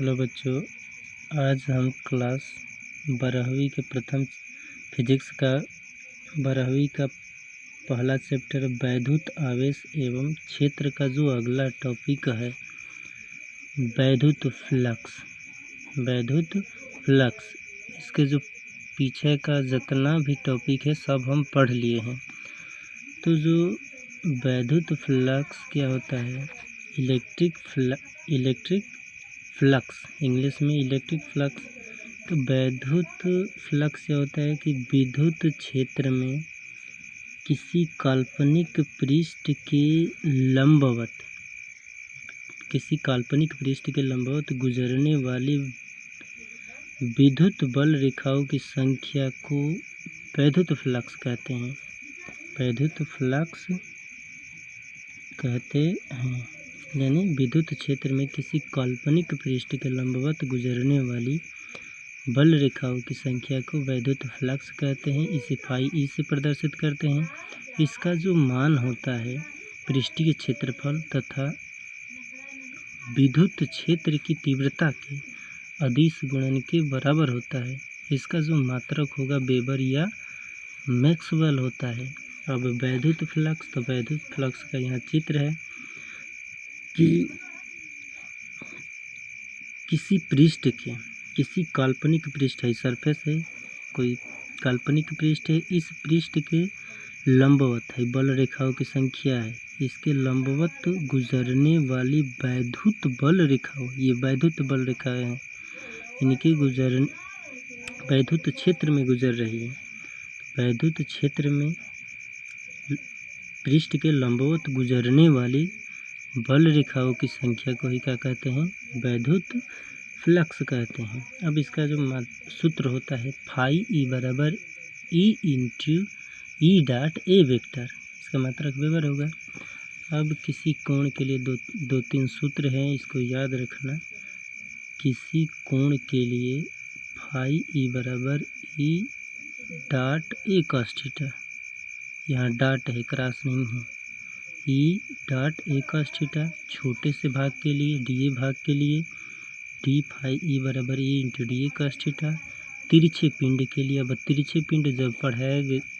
Hello बच्चों, आज हम क्लास 12वीं के प्रथम फिजिक्स का 12वीं का पहला चैप्टर वैद्युत आवेश एवं क्षेत्र का जो अगला टॉपिक है वैद्युत फ्लक्स इसके जो पीछे का जितना भी टॉपिक है सब हम पढ़ लिए हैं। तो जो वैद्युत फ्लक्स क्या होता है, इलेक्ट्रिक फ्लक्स, इंग्लिश में इलेक्ट्रिक फ्लक्स। तो वैद्युत फ्लक्स क्या होता है कि विद्युत क्षेत्र में किसी काल्पनिक पृष्ठ के लंबवत गुजरने वाली विद्युत बल रेखाओं की संख्या को वैद्युत फ्लक्स कहते हैं। यानी विद्युत क्षेत्र में किसी काल्पनिक पृष्ठ के लंबवत गुजरने वाली बल रेखाओं की संख्या को वैद्युत फ्लक्स कहते हैं। इसे φe से प्रदर्शित करते हैं। इसका जो मान होता है पृष्ठीय क्षेत्रफल तथा विद्युत क्षेत्र की तीव्रता के अदिश गुणन के बराबर होता है। इसका जो मात्रक होगा वेबर या मैक्सवेल होता है। अब वैद्युत फ्लक्स, तो वैद्युत फ्लक्स का यहाँ चित्र है कि किसी काल्पनिक पृष्ठ है, सरफेस है, कोई काल्पनिक पृष्ठ है, इस पृष्ठ के लंबवत है बल रेखाओं की संख्या है। इसके लंबवत गुजरने वाली वैद्युत बल रेखाओं, ये वैद्युत बल रेखाएं हैं, इनकी वैद्युत क्षेत्र में गुजर रही है। वैद्युत क्षेत्र में पृष्ठ के लंबवत गुजरने वाली बल रेखाओं की संख्या को ही क्या कहते हैं, वैद्युत फ्लक्स कहते हैं। अब इसका जो सूत्र होता है φe बराबर E into E dot A vector, इसका मात्रक वेबर होगा। अब किसी कोण के लिए दो तीन सूत्र हैं, इसको याद रखना। किसी कोण के लिए φe बराबर E dot A cos theta, यहाँ डॉट है, क्रॉस नहीं है। E dot A cos theta छोटे से भाग के लिए, dA भाग के लिए d φe बराबर E into dA cos theta. तिरछे पिंड के लिए, अब तिरछे पिंड जब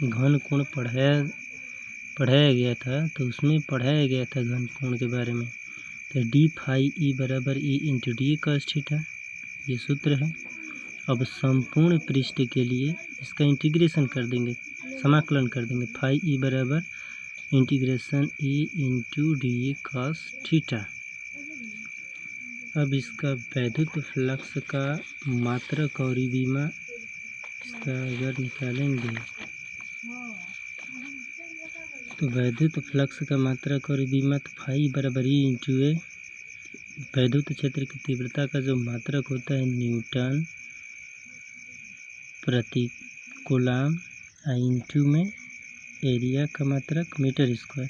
घन कोण पढ़ाया गया था तो उसमें पढ़ाया गया था घन कोण के बारे में। तो d φe बराबर E into dA cos theta, ये सूत्र है। अब संपूर्ण पृष्ठ के लिए इसका इंटीग्रेशन कर देंगे, समाकलन कर देंगे। φe बराबर integration E into dA cos theta. अब इसका वैद्युत फ्लक्स का मात्रक और विमा इसका अगर निकालेंगे तो वैद्युत फ्लक्स का मात्रक और विमा तो φe बराबर E इंटू ए, वैद्युत क्षेत्र की तीव्रता का जो मात्रक होता है न्यूटन प्रति कूलम, इंटू में एरिया का मात्रक मीटर स्क्वायर।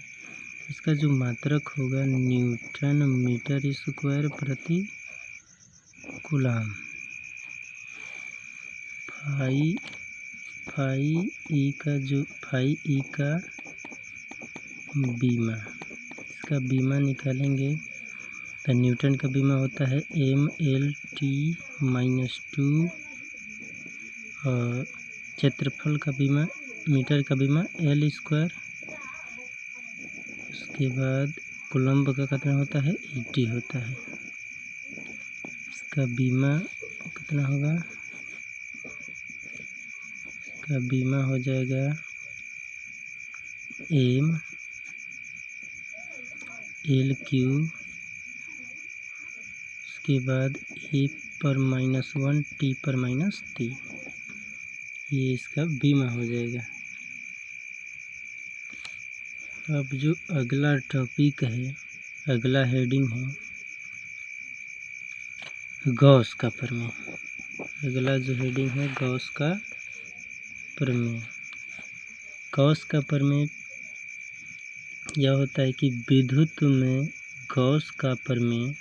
इसका जो मात्रक होगा न्यूटन मीटर स्क्वायर प्रति कूलम। φe का बीमा, इसका बीमा निकालेंगे तो न्यूटन का बीमा होता है mLt-2 और क्षेत्रफल का बीमा, मीटर का बीमा L स्क्वायर। उसके बाद कूलम्ब का कितना होता है 80 होता है। इसका बीमा कितना होगा, इसका बीमा हो जाएगा m L3, उसके बाद a पर -1 t पर -3, ये इसका बीमा हो जाएगा। अब जो अगला टॉपिक है, अगला हेडिंग है गॉस का प्रमेय। अगला जो हेडिंग है गॉस का प्रमेय। गॉस का प्रमेय यह होता है कि विद्युत में गॉस का प्रमेय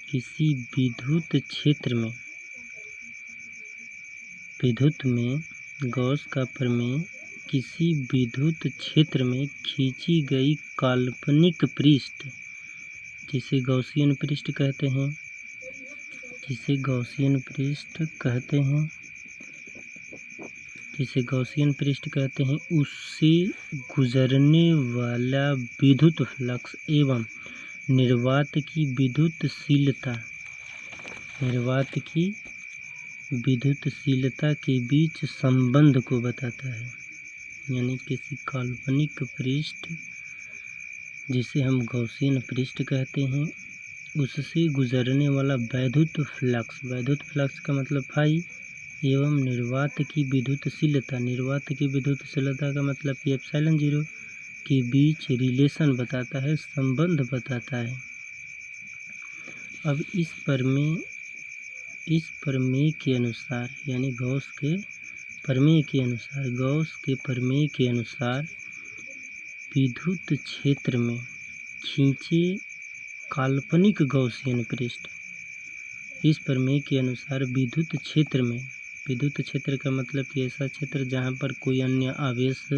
किसी विद्युत क्षेत्र में, विद्युत में गॉस का प्रमेय किसी विद्युत क्षेत्र में खींची गई काल्पनिक पृष्ठ, जिसे गॉसियन पृष्ठ कहते हैं, जिसे गॉसियन पृष्ठ कहते हैं उससे गुजरने वाला विद्युत फ्लक्स एवं निर्वात की विद्युतशीलता के बीच संबंध को बताता है। यानी किसी काल्पनिक पृष्ठ जिसे हम गॉसियन पृष्ठ कहते हैं उससे गुजरने वाला वैद्युत फ्लक्स का मतलब फाई एवं निर्वात की विद्युतशीलता का मतलब कि एप्सिलॉन 0 के बीच रिलेशन बताता है, संबंध बताता है। अब इस प्रमेय के अनुसार यानी गॉस के प्रमेय के अनुसार विद्युत क्षेत्र में खींचे काल्पनिक गॉसियन पृष्ठ। इस प्रमेय के अनुसार विद्युत क्षेत्र का मतलब कि ऐसा क्षेत्र जहाँ पर कोई अन्य आवेश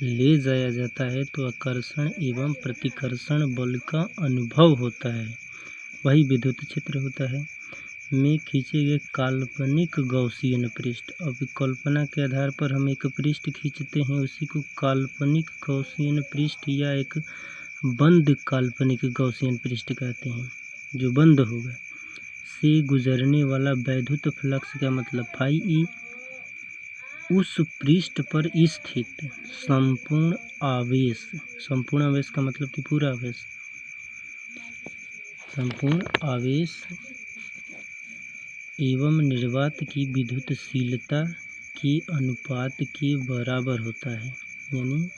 ले जाया जाता है तो आकर्षण एवं प्रतिकर्षण बल का अनुभव होता है, वही विद्युत क्षेत्र होता है। में खींचे गए काल्पनिक गॉसियन पृष्ठ। अब कल्पना के आधार पर हम एक पृष्ठ खींचते हैं, उसी को काल्पनिक गॉसियन पृष्ठ या एक बंद काल्पनिक गॉसियन पृष्ठ कहते हैं, जो बंद होगा। से गुजरने वाला वैद्युत फ्लक्स का मतलब फाई ई उस पृष्ठ पर स्थित संपूर्ण आवेश का मतलब कि पूरा आवेश, संपूर्ण आवेश एवं निर्वात की विद्युतशीलता के अनुपात के बराबर होता है। यानी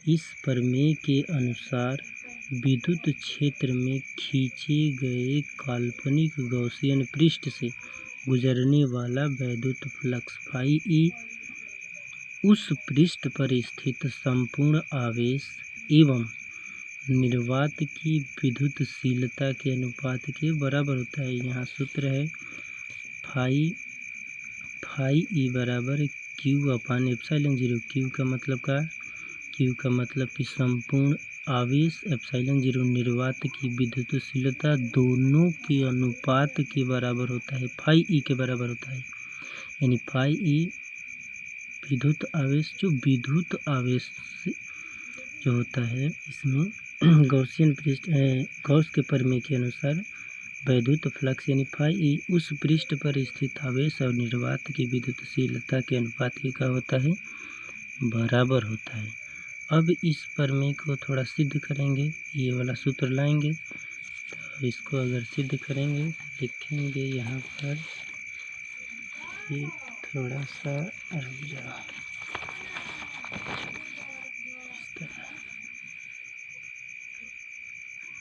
इस प्रमेय के अनुसार विद्युत क्षेत्र में खींचे गए काल्पनिक गॉसियन पृष्ठ से गुजरने वाला वैद्युत फ्लक्स फाई ई उस पृष्ठ पर स्थित संपूर्ण आवेश एवं निर्वात की विद्युतशीलता के अनुपात के बराबर होता है। यहाँ सूत्र है फाई ई बराबर क्यू अपान एप्सिलॉन 0। क्यू का मतलब कि संपूर्ण आवेश, एप्सिलॉन 0 निर्वात की विद्युतशीलता, दोनों के अनुपात के बराबर होता है, फाई ई के बराबर होता है। यानी फाई ई विद्युत आवेश जो होता है इसमें गॉसियन पृष्ठ गॉस के प्रमेय के अनुसार वैद्युत फ्लक्स यानी फाई ई उस पृष्ठ पर स्थित आवेश और निर्वात की विद्युतशीलता के अनुपात के का होता है, बराबर होता है। अब इस प्रमेय को थोड़ा सिद्ध करेंगे, ये वाला सूत्र लाएंगे तो इसको अगर सिद्ध करेंगे लिखेंगे यहाँ पर, ये थोड़ा सा रुक जाओ,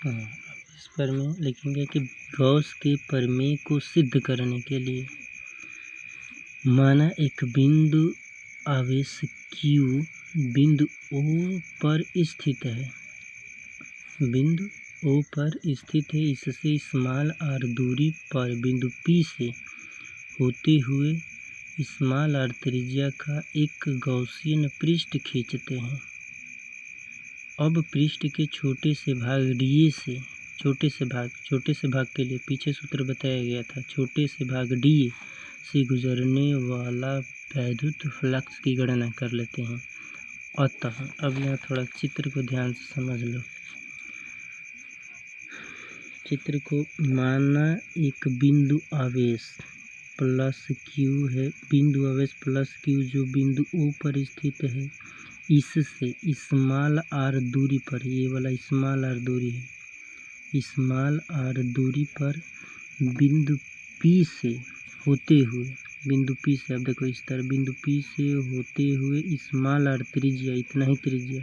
इस प्रमेय लिखेंगे कि गॉस के प्रमेय को सिद्ध करने के लिए माना एक बिंदु आवेश Q बिंदु O पर स्थित है, इससे स्मॉल r दूरी पर बिंदु P से होते हुए स्मॉल r त्रिज्या का एक गॉसियन पृष्ठ खींचते हैं। अब पृष्ठ के छोटे से भाग के लिए पीछे सूत्र बताया गया था, छोटे से भाग DA से गुजरने वाला वैद्युत फ्लक्स की गणना कर लेते हैं। अतः अब यहाँ थोड़ा चित्र को ध्यान से समझ लो। चित्र को माना एक बिंदु आवेश प्लस Q है, बिंदु आवेश प्लस Q जो बिंदु O पर स्थित है, इससे स्मॉल r दूरी पर, ये वाला स्मॉल r दूरी है, स्मॉल r दूरी पर बिंदु P से होते हुए, अब देखो इस तरह बिंदु P से होते हुए स्मॉल r त्रिज्या, इतना ही त्रिज्या,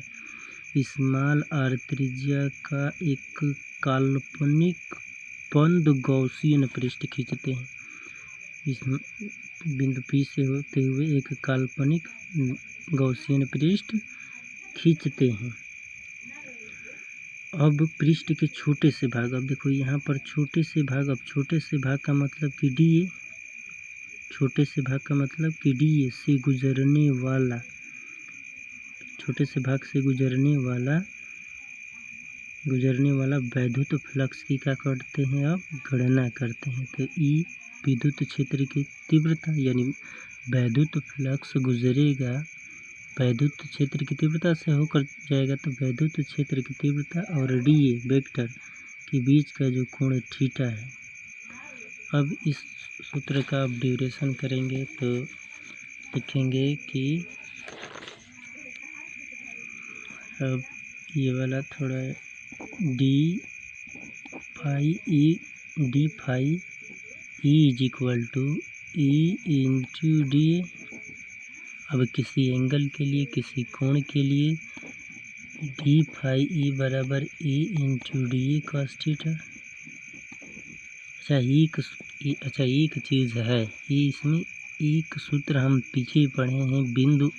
स्मॉल r त्रिज्या का एक काल्पनिक बंद गॉसियन पृष्ठ खींचते हैं। इस बिंदु P से होते हुए एक काल्पनिक गॉसियन पृष्ठ खींचते हैं। अब पृष्ठ के छोटे से भाग, अब देखो यहाँ पर छोटे से भाग, अब छोटे से भाग का मतलब कि DA, छोटे से भाग का मतलब कि DA से गुजरने वाला, छोटे से भाग से गुजरने वाला गुजरने वाला वैद्युत फ्लक्स की क्या करते हैं, अब गणना करते हैं। तो ई विद्युत क्षेत्र की तीव्रता, यानी वैद्युत फ्लक्स गुजरेगा वैद्युत क्षेत्र की तीव्रता से होकर जाएगा, तो वैद्युत क्षेत्र की तीव्रता और डी ए वेक्टर के बीच का जो कोण थीटा है। अब इस सूत्र का अब ड्यूरेशन करेंगे तो लिखेंगे कि अब ये वाला थोड़ा d phi E is equal to E into d A. अब किसी एंगल के लिए, किसी कोण के लिए डी फाई ई बराबर E into d A cos theta. अच्छा एक चीज़ है, ये इसमें एक सूत्र हम पीछे पढ़े हैं, बिंदु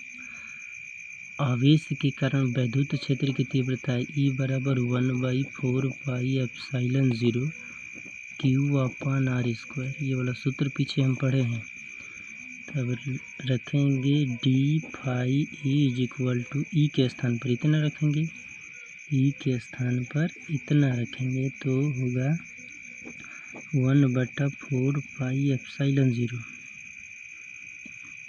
आवेश के कारण वैद्युत क्षेत्र की तीव्रता ई बराबर 1/4 pi epsilon 0 q upon r square. ये वाला सूत्र पीछे हम पढ़े हैं। तब रखेंगे d phi E is equal to E के स्थान पर इतना रखेंगे, ई के स्थान पर इतना रखेंगे तो होगा 1/4 pi epsilon 0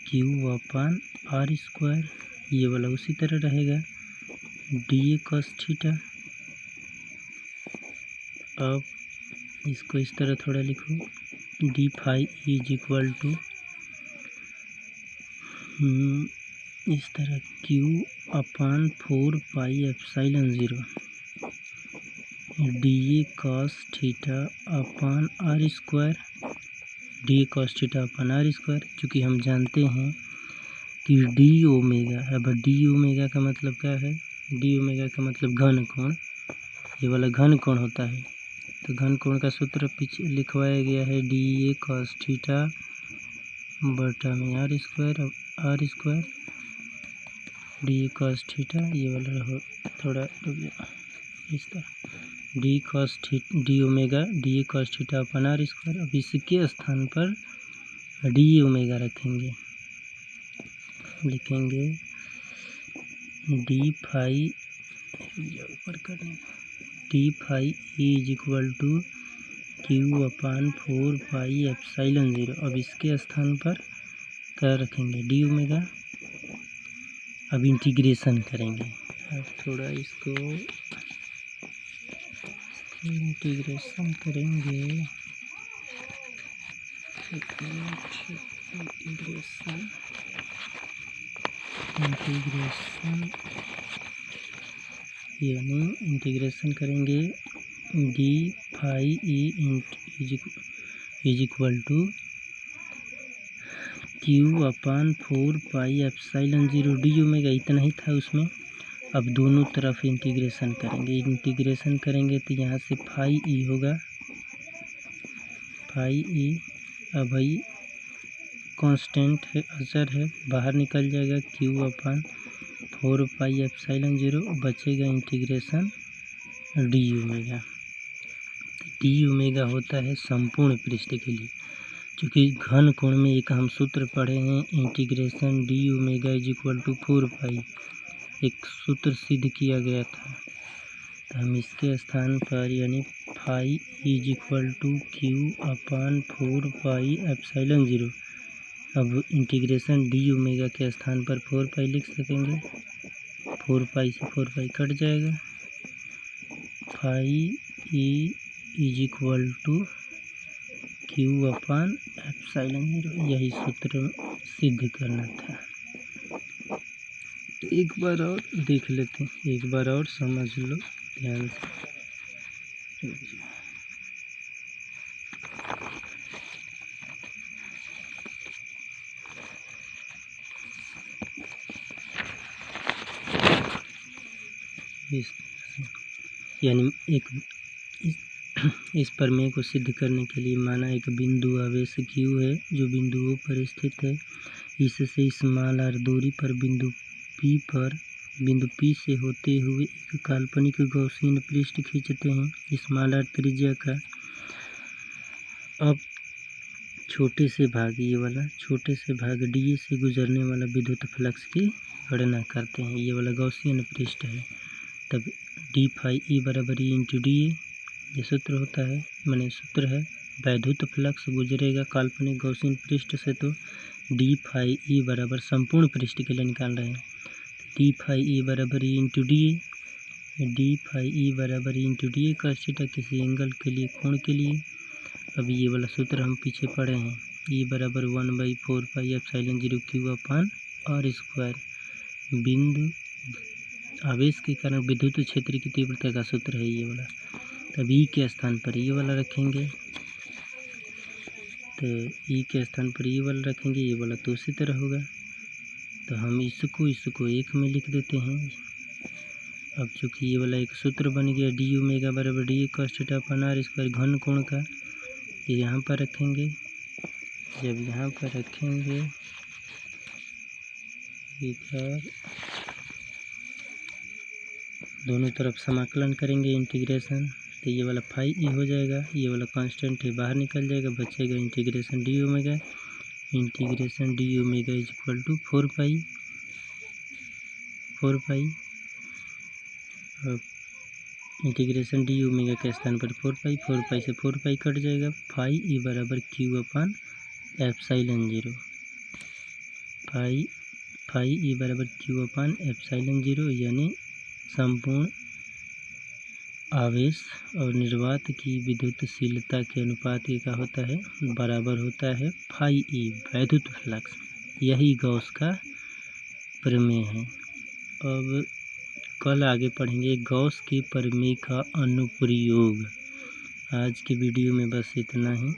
q upon r square. ये वाला उसी तरह रहेगा डी ए कॉस थीटा। अब इसको इस तरह थोड़ा लिखो, d phi is equal to इस तरह q upon 4 pi epsilon 0 d A cos theta upon r square, d A cos theta upon r square. चूँकि हम जानते हैं कि डी ओमेगा, अब डी ओमेगा का मतलब क्या है, डी ओमेगा का मतलब घन कोण, ये वाला घन कोण होता है। तो घन कोण का सूत्र पीछे लिखवाया गया है डी ए कॉस थीटा बटा में r square d A cos theta. ये वाला रहो थोड़ा इस तरह d omega d A cos theta upon r square. अब इसके स्थान पर डी ओमेगा रखेंगे, लिखेंगे डी फाई ऊपर करने d phi is equal to q upon 4 pi epsilon 0। अब इसके स्थान पर क्या रखेंगे, डी ओमेगा। अब इंटीग्रेशन करेंगे, अब थोड़ा इसको इंटीग्रेशन करेंगे, यानी इंटीग्रेशन करेंगे d phi E is equal to q upon 4 pi epsilon 0 d omega, इतना ही था उसमें। अब दोनों तरफ इंटीग्रेशन करेंगे तो यहाँ से फाई ई होगा, फाई ई अब भाई कांस्टेंट है, अचर है, बाहर निकल जाएगा क्यू अपान 4 पाई एप्सिलॉन 0, बचेगा integration d omega. D omega होता है संपूर्ण पृष्ठ के लिए। चूँकि घन कोण में एक हम सूत्र पढ़े हैं, integration d omega is equal to 4 pi, एक सूत्र सिद्ध किया गया था। तो हम इसके स्थान पर यानी phi is equal to q upon 4 pi epsilon 0, अब इंटीग्रेशन डी ओमेगा के स्थान पर 4 पाई लिख सकेंगे, 4 पाई से 4 पाई कट जाएगा, phi E is equal to q upon epsilon 0। यही सूत्र सिद्ध करना था। तो एक बार और देख लेते हैं, एक बार और समझ लो ध्यान से। यानी इस प्रमेय को सिद्ध करने के लिए माना एक बिंदु आवेश Q है जो बिंदु O पर स्थित है। इससे स्मॉल r दूरी पर बिंदु P से होते हुए एक काल्पनिक गॉसियन पृष्ठ खींचते हैं स्मॉल r त्रिज्या का। अब छोटे से भाग, ये वाला छोटे से भाग dA से गुजरने वाला विद्युत फ्लक्स की गणना करते हैं। ये वाला गॉसियन पृष्ठ है, तब डी फाई ई बराबर ई इंटू डी ए, ये सूत्र होता है, मैंने सूत्र है। वैद्युत फ्लक्स गुजरेगा काल्पनिक गॉसियन पृष्ठ से, तो डी फाई ई बराबर संपूर्ण पृष्ठ के लिए निकाल रहे हैं, डी फाई ई बराबर E into d A, d phi E बराबर E into d A cos theta किसी एंगल के लिए, कोण के लिए। अब ये वाला सूत्र हम पीछे पढ़े हैं, ई बराबर 1/4 pi epsilon 0 q upon r square, बिंदु आवेश के कारण विद्युत क्षेत्र की तीव्रता का सूत्र है ये वाला। तब ई के स्थान पर ये वाला रखेंगे, तो ई के स्थान पर ये वाला रखेंगे, ये वाला तो उसी तरह होगा, तो हम इसको एक में लिख देते हैं। अब चूँकि ये वाला एक सूत्र बन गया, डी ओमेगा बराबर d cos theta upon r square घन कोण का, ये यहाँ पर रखेंगे। जब यहाँ पर रखेंगे इधर दोनों तरफ समाकलन करेंगे इंटीग्रेशन, तो ये वाला फाई ई हो जाएगा, ये वाला कांस्टेंट है बाहर निकल जाएगा, बचेगा integration d omega is equal to 4 pi. अब इंटीग्रेशन डी ओमेगा के स्थान पर 4 पाई से 4 पाई कट जाएगा, फाई ई बराबर Q upon epsilon 0, phi E बराबर क्यू अपान एप्सिलॉन 0, यानी संपूर्ण आवेश और निर्वात की विद्युतशीलता के अनुपात का होता है, बराबर होता है फाई ई वैद्युत फ्लक्स। यही गॉस का प्रमेय है। अब कल आगे पढ़ेंगे गॉस के प्रमेय का अनुप्रयोग। आज की वीडियो में बस इतना ही।